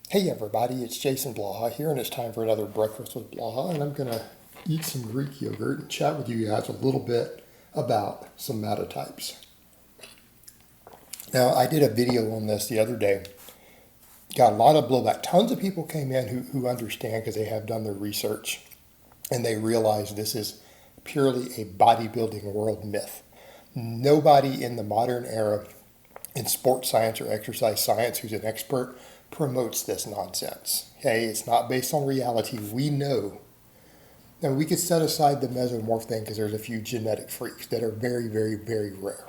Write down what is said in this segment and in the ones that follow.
Hey everybody, it's Jason Blaha here, and it's time for another Breakfast with Blaha, and I'm going to eat some Greek yogurt and chat with you guys a little bit about somatotypes. Now, I did a video on this the other day, got a lot of blowback. Tons of people came in who understand because they have done their research, and they realize this is purely a bodybuilding world myth. Nobody in the modern era in sports science or exercise science who's an expert promotes this nonsense. Okay, it's not based on reality. We know. And we could set aside the mesomorph thing because there's a few genetic freaks that are very, very, very rare.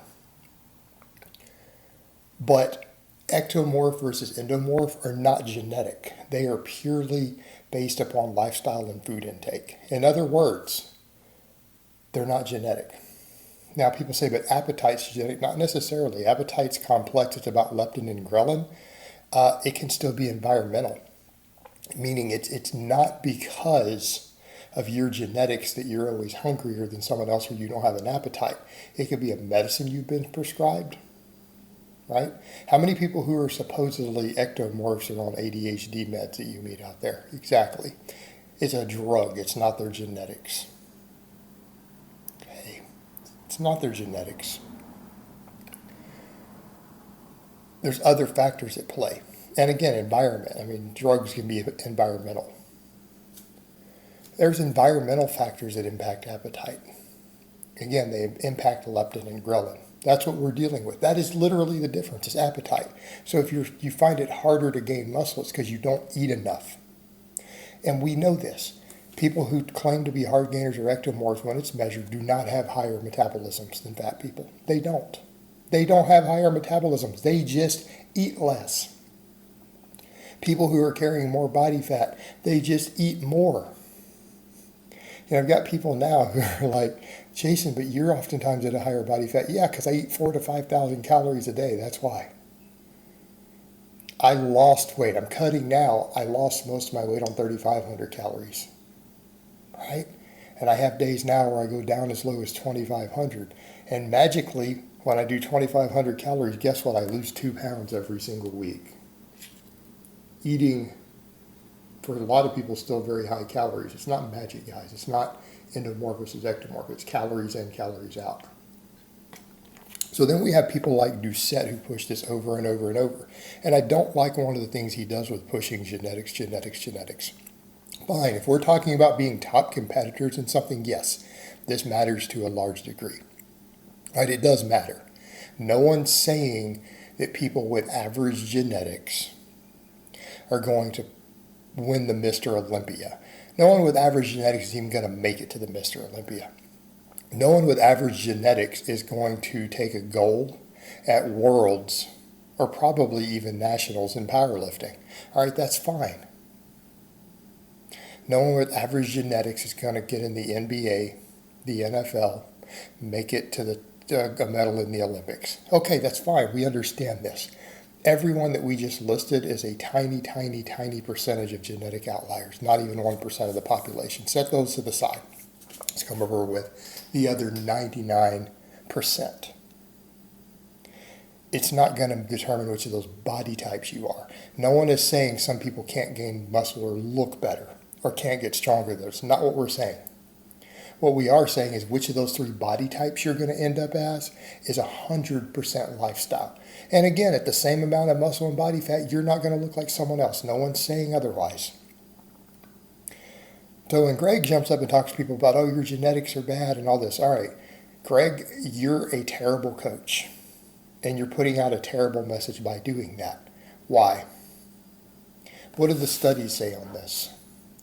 But ectomorph versus endomorph are not genetic. They are purely based upon lifestyle and food intake. In other words, they're not genetic. Now people say, but appetite's genetic. Not necessarily. Appetite's complex. It's about leptin and ghrelin. It can still be environmental, meaning it's not because of your genetics that you're always hungrier than someone else or you don't have an appetite. It could be a medicine you've been prescribed, right? How many people who are supposedly ectomorphs are on ADHD meds that you meet out there? Exactly. It's a drug. It's not their genetics. Okay. It's not their genetics. There's other factors at play. And again, environment. I mean, drugs can be environmental. There's environmental factors that impact appetite. Again, they impact leptin and ghrelin. That's what we're dealing with. That is literally the difference, is appetite. So if you find it harder to gain muscle, it's because you don't eat enough. And we know this. People who claim to be hard gainers or ectomorphs, when it's measured, do not have higher metabolisms than fat people. They don't. They don't have higher metabolisms. They just eat less. People who are carrying more body fat, they just eat more. I've got people now who are like, Jason, but you're oftentimes at a higher body fat. Yeah, because I eat 4,000 to 5,000 calories a day. That's why. I lost weight. I'm cutting now. I lost most of my weight on 3,500 calories. Right? And I have days now where I go down as low as 2,500. And magically, when I do 2,500 calories, guess what? I lose 2 pounds every single week. Eating, for a lot of people, still very high calories. It's not magic, guys. It's not endomorph versus ectomorph. It's calories in, calories out. So then we have people like Doucette who push this over and over and over. And I don't like one of the things he does with pushing genetics. Fine, if we're talking about being top competitors in something, yes, this matters to a large degree. Right, it does matter. No one's saying that people with average genetics are going to win the Mr. Olympia. No one with average genetics is even going to make it to the Mr. Olympia. No one with average genetics is going to take a gold at Worlds or probably even Nationals in powerlifting. All right, that's fine. No one with average genetics is going to get in the NBA, the NFL, make it to a medal in the Olympics. Okay, that's fine. We understand this. Everyone that we just listed is a tiny, tiny, tiny percentage of genetic outliers, not even 1% of the population. Set those to the side. Let's come over with the other 99%. It's not going to determine which of those body types you are. No one is saying some people can't gain muscle or look better or can't get stronger. That's not what we're saying. What we are saying is which of those 3 body types you're going to end up as is 100% lifestyle. And again, at the same amount of muscle and body fat, you're not going to look like someone else. No one's saying otherwise. So when Greg jumps up and talks to people about, oh, your genetics are bad and all this, all right, Greg, you're a terrible coach. And you're putting out a terrible message by doing that. Why? What do the studies say on this?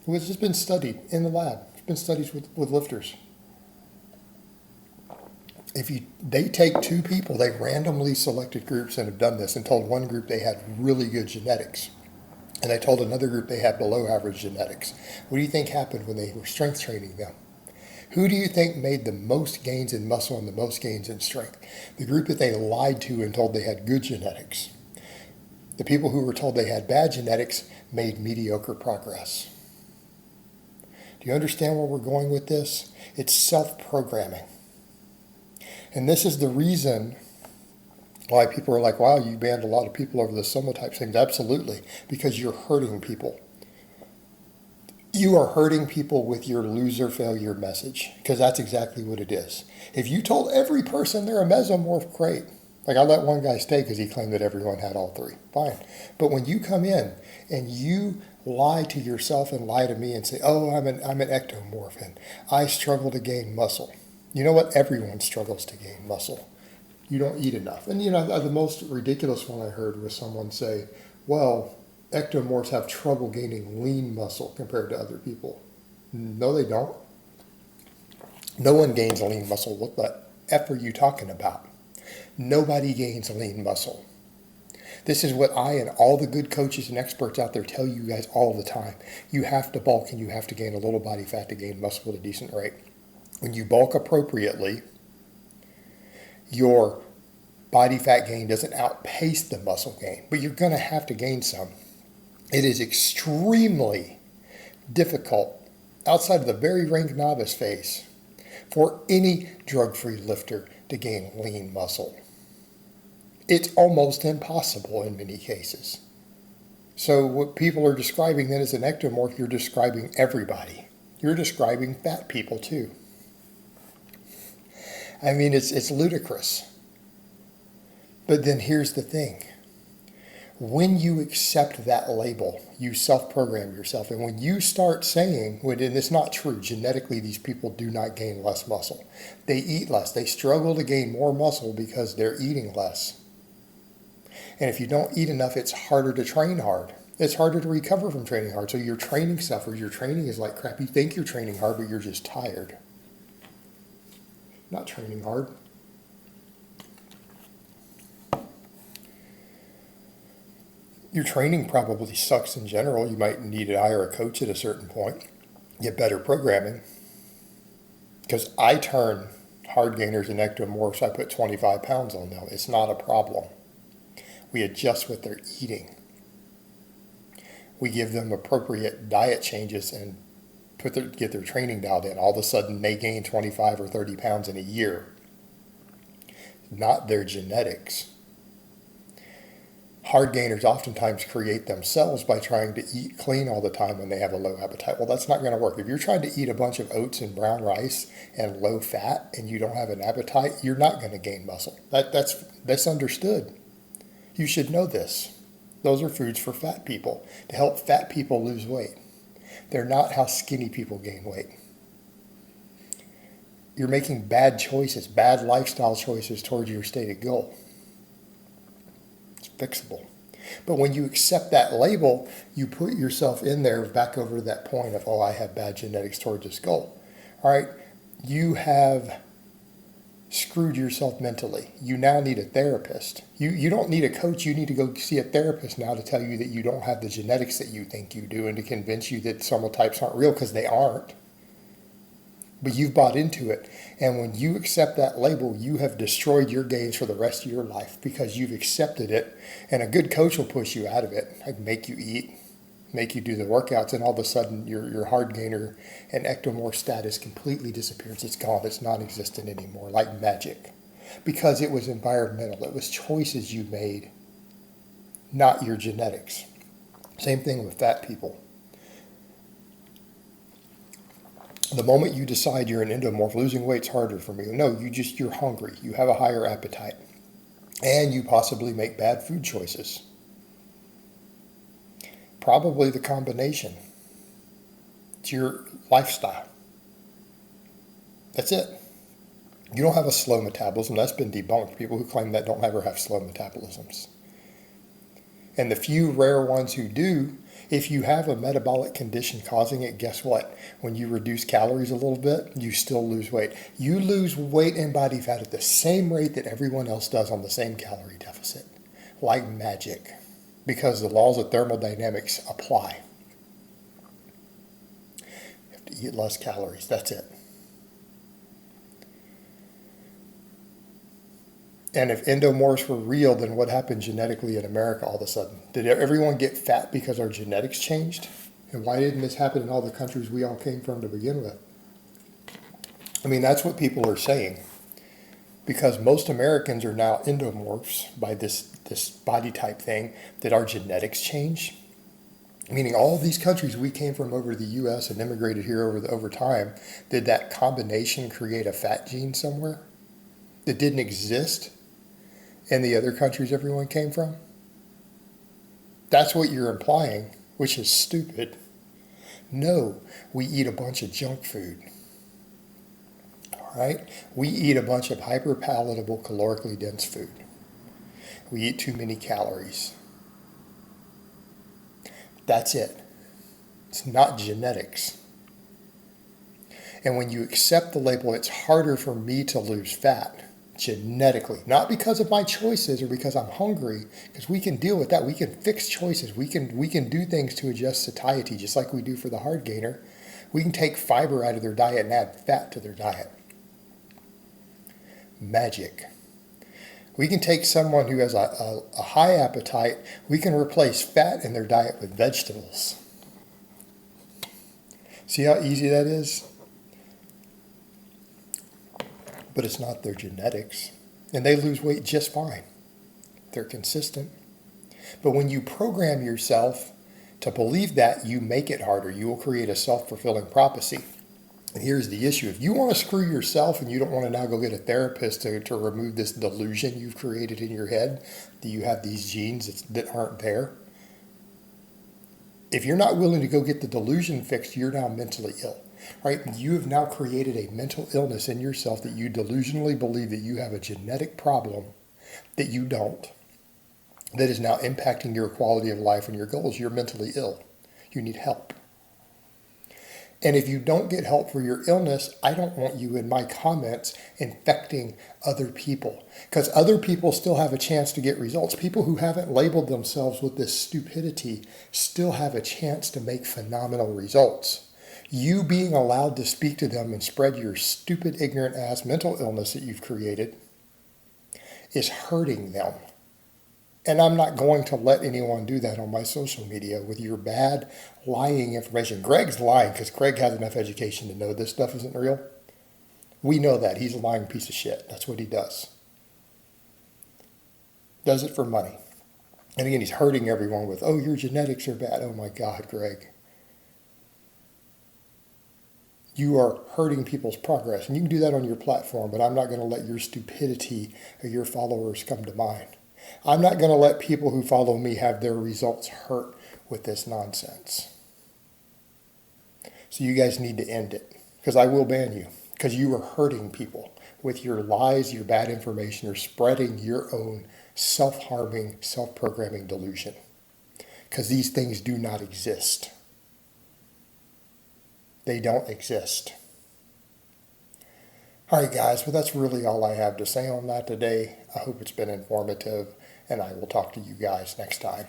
It's just been studied in the lab. Been studies with lifters. They take 2 people, they randomly selected groups and have done this and told one group they had really good genetics. And they told another group they had below average genetics. What do you think happened when they were strength training them? Who do you think made the most gains in muscle and the most gains in strength? The group that they lied to and told they had good genetics. The people who were told they had bad genetics made mediocre progress. Do you understand where we're going with this? It's self-programming. And this is the reason Why people are like, wow, you banned a lot of people over the somotype things. Absolutely, because you're hurting people. You are hurting people with your loser failure message, because that's exactly what it is. If you told every person they're a mesomorph, great. Like I let one guy stay because he claimed that everyone had all three. Fine. But when you come in and you lie to yourself and lie to me and say, oh, I'm an ectomorph and I struggle to gain muscle. You know what? Everyone struggles to gain muscle. You don't eat enough. And the most ridiculous one I heard was someone say, well, ectomorphs have trouble gaining lean muscle compared to other people. No, they don't. No one gains lean muscle. What the F are you talking about? Nobody gains lean muscle. This is what I and all the good coaches and experts out there tell you guys all the time. You have to bulk and you have to gain a little body fat to gain muscle at a decent rate. When you bulk appropriately, your body fat gain doesn't outpace the muscle gain, but you're going to have to gain some. It is extremely difficult outside of the very rank novice phase for any drug-free lifter to gain lean muscle. It's almost impossible in many cases. So what people are describing then as an ectomorph, you're describing everybody. You're describing fat people too. I mean, it's ludicrous. But then here's the thing. When you accept that label, you self-program yourself. And when you start saying, and it's not true, genetically these people do not gain less muscle. They eat less. They struggle to gain more muscle because they're eating less. And if you don't eat enough, it's harder to train hard. It's harder to recover from training hard. So your training suffers. Your training is like crap. You think you're training hard, but you're just tired. Not training hard. Your training probably sucks in general. You might need to hire a coach at a certain point, get better programming. Because I turn hard gainers and ectomorphs, I put 25 pounds on them. It's not a problem. We adjust what they're eating. We give them appropriate diet changes and get their training dialed in. All of a sudden they gain 25 or 30 pounds in a year. Not their genetics. Hard gainers oftentimes create themselves by trying to eat clean all the time when they have a low appetite. Well, that's not going to work. If you're trying to eat a bunch of oats and brown rice and low fat and you don't have an appetite, you're not going to gain muscle. That's understood. You should know this. Those are foods for fat people, to help fat people lose weight. They're not how skinny people gain weight. You're making bad choices, bad lifestyle choices towards your stated goal. Fixable. But when you accept that label, you put yourself in there back over to that point of, oh, I have bad genetics towards this goal. All right, you have screwed yourself mentally. You now need a therapist. You don't need a coach. You need to go see a therapist now to tell you that you don't have the genetics that you think you do and to convince you that somotypes aren't real, because they aren't. But you've bought into it. And when you accept that label, you have destroyed your gains for the rest of your life because you've accepted it. And a good coach will push you out of it, like make you eat, make you do the workouts, and all of a sudden your hard gainer and ectomorph status completely disappears. It's gone. It's non-existent anymore, like magic. Because it was environmental. It was choices you made, not your genetics. Same thing with fat people. The moment you decide you're an endomorph, losing weight's harder for me. No, you're hungry. You have a higher appetite. And you possibly make bad food choices. Probably the combination. It's your lifestyle. That's it. You don't have a slow metabolism. That's been debunked. People who claim that don't ever have slow metabolisms. And the few rare ones who do, if you have a metabolic condition causing it, guess what? When you reduce calories a little bit, you still lose weight. You lose weight and body fat at the same rate that everyone else does on the same calorie deficit. Like magic. Because the laws of thermodynamics apply. You have to eat less calories. That's it. And if endomorphs were real, then what happened genetically in America all of a sudden? Did everyone get fat because our genetics changed? And why didn't this happen in all the countries we all came from to begin with? I mean, that's what people are saying. because most Americans are now endomorphs by this body type thing, that our genetics change. Meaning all of these countries we came from over the U.S. and immigrated here over time, did that combination create a fat gene somewhere that didn't exist in the other countries everyone came from? That's what you're implying, which is stupid. No, we eat a bunch of junk food. All right? We eat a bunch of hyperpalatable, calorically dense food. We eat too many calories. That's it. It's not genetics. And when you accept the label, it's harder for me to lose fat genetically, not because of my choices or because I'm hungry, because we can deal with that. We can fix choices. We can do things to adjust satiety, just like we do for the hard gainer. We can take fiber out of their diet and add fat to their diet. Magic. We can take someone who has a high appetite, we can replace fat in their diet with vegetables. See how easy that is? But it's not their genetics. And they lose weight just fine. They're consistent. But when you program yourself to believe that, you make it harder. You will create a self-fulfilling prophecy. And here's the issue. If you want to screw yourself and you don't want to now go get a therapist to remove this delusion you've created in your head, that you have these genes that aren't there, if you're not willing to go get the delusion fixed, you're now mentally ill, right? You have now created a mental illness in yourself that you delusionally believe that you have a genetic problem that you don't, that is now impacting your quality of life and your goals. You're mentally ill. You need help. And if you don't get help for your illness, I don't want you in my comments infecting other people, because other people still have a chance to get results. People who haven't labeled themselves with this stupidity still have a chance to make phenomenal results. You being allowed to speak to them and spread your stupid, ignorant ass mental illness that you've created is hurting them. And I'm not going to let anyone do that on my social media with your bad, lying information. Greg's lying because Greg has enough education to know this stuff isn't real. We know that. He's a lying piece of shit. That's what he does. Does it for money. And again, he's hurting everyone with, oh, your genetics are bad. Oh my God, Greg. You are hurting people's progress. And you can do that on your platform, but I'm not going to let your stupidity or your followers come to mine. I'm not going to let people who follow me have their results hurt with this nonsense. So you guys need to end it, because I will ban you, because you are hurting people with your lies, your bad information. You're spreading your own self-harming, self-programming delusion, because these things do not exist. They don't exist. All right, guys, well, that's really all I have to say on that today. I hope it's been informative, and I will talk to you guys next time.